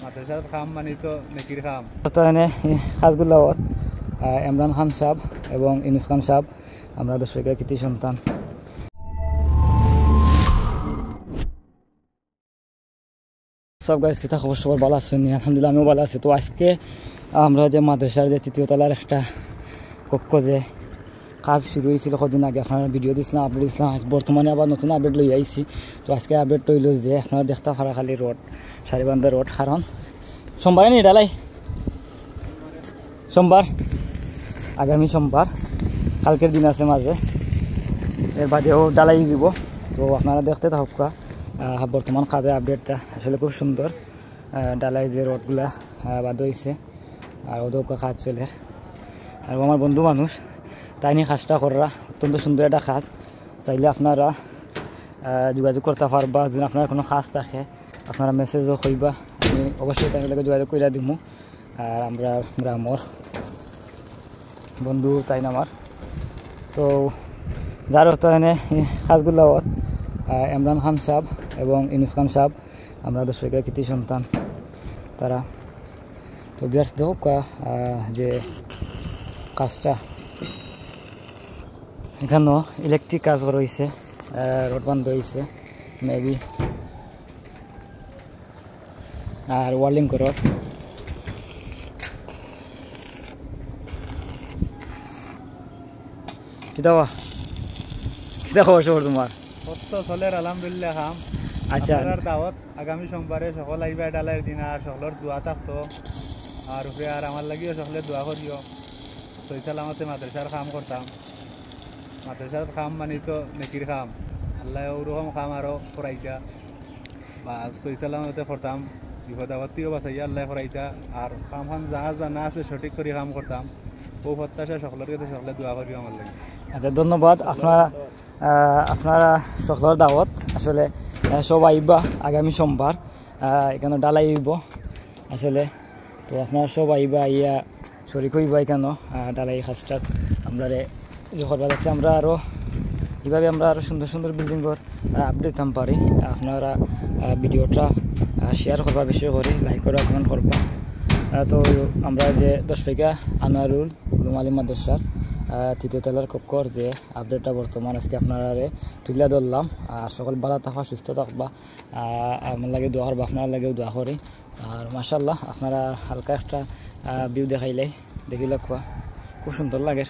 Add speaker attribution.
Speaker 1: মাদ্রাসার খাম মানে তো নেকির খাম।
Speaker 2: তো এনে খাসগুলাওয়াত ইমরান খান সাহেব এবং ইউনুস খান সাহেব আমরা দর্শকের কৃতি সন্তান। সব গাইজ কিতা খবর সবার ভালো আছেন? আলহামদুলিল্লাহ আমিও ভালো আছি। তো আজকে আমরা যে মাদ্রাসার যে তৃতীয় তলার একটা কক্ষ যে কাজ শুরু হয়েছিল কদিন আগে আপনারা ভিডিও দিয়েছিলাম, আপডেট দিয়েছিলাম। বর্তমানে আবার নতুন আপডেট লই আইছি। তো আজকে আপডেট হইল যে আপনারা দেখতে ফারাখালী রোড, সারিবান্ধা রোড, কারণ সোমবারে নি ডালাই, সোমবার আগামী সোমবার, কালকের দিন আছে মাঝে, এর বাদেও ডালাই দিব। তো আপনারা দেখতে থাকুক। বর্তমান কাজের আপডেটটা আসলে খুব সুন্দর। ডালাই যে রোডগুলা বাদ হয়েছে আর ওদের কাজ চলে। আর আমার বন্ধু মানুষ তাই নিয়ে কাজটা করা অত্যন্ত সুন্দর একটা কাজ। চাইলে আপনারা যোগাযোগ করতে পারবা। যদি আপনার কোনো কাজ থাকে আপনারা মেসেজও কইবা, আমি অবশ্যই তাই যোগাযোগ করে দিব। আর আমরা গ্রামর বন্ধু তাই না আমার। তো যার অর্থ এনে কাজগুলো ইমরান খান সাহেব এবং ইউনুস খান সাহেব আমরা দর্শকের কৃতি সন্তান তারা। তো বিয়ার্স হোক যে কাজটা এখানেও ইলেকট্রিক কাজ রয়েছে, রোড বন্ধ হয়েছে মেবি, আর ওয়ার্লিং করো কিতা খবর সবর তোমার?
Speaker 1: কত চলের আলহামদুলিল্লাহ খাম।
Speaker 2: আচ্ছা,
Speaker 1: আপনার দাওয়াত আগামী সোমবারে সকল আইবা ডালাইয়ের দিন, আর সকলের দোয়া থাকতো আর উপরে আর আমার লাগিও সকলের দোয়া করিও। সই সালামতে মাদ্রাসার কাম করতাম। মাদ্রাসার খাম মানে তো নেকির খাম। আল্লাহ ওরকম খাম আরও করাইতা বা সই সালামতে করতাম, বিপদ আপত্তিও বাঁচাইয়া আল্লাহ করাইতা। আর কাম খান যাহা জানা আছে সঠিক করে কাম করতাম। ও প্রত্যাশা সকলের কাছে সকলে দোয়া করিও আমার লাগে।
Speaker 2: আচ্ছা ধন্যবাদ। আপনারা সকলের দাওয়াত আসলে সব আইবা আগামী সোমবার, এখানে ডালাই হইব আসলে। তো আপনারা সব আইবা, আইয়া শরিক হইবা এখানে ডালাই কাজটা আমরা করবা যাচ্ছে। আমরা আরও এইভাবে আমরা আরও সুন্দর সুন্দর বিল্ডিংর আপডেট দিতাম পারি। আপনারা ভিডিওটা শেয়ার করবা, বেশি করে লাইক করবা, কমেন্ট করবা। তো আমরা যে 10 টাকা আনোয়ারুল উলুম আলিম মাদ্রাসার তৃতীয় তলার কক্ষর যে আপডেটটা বর্তমান আজকে আপনারা তুলে ধরলাম। আর সকল ভালো থাকবা, সুস্থ থাকবা, আমার লাগে দোয়া করবা, আপনার লাগেও দোয়া করি। আর মাশাআল্লাহ আপনারা হালকা একটা ভিউ দেখাইলে দেখিলে খুব সুন্দর লাগে।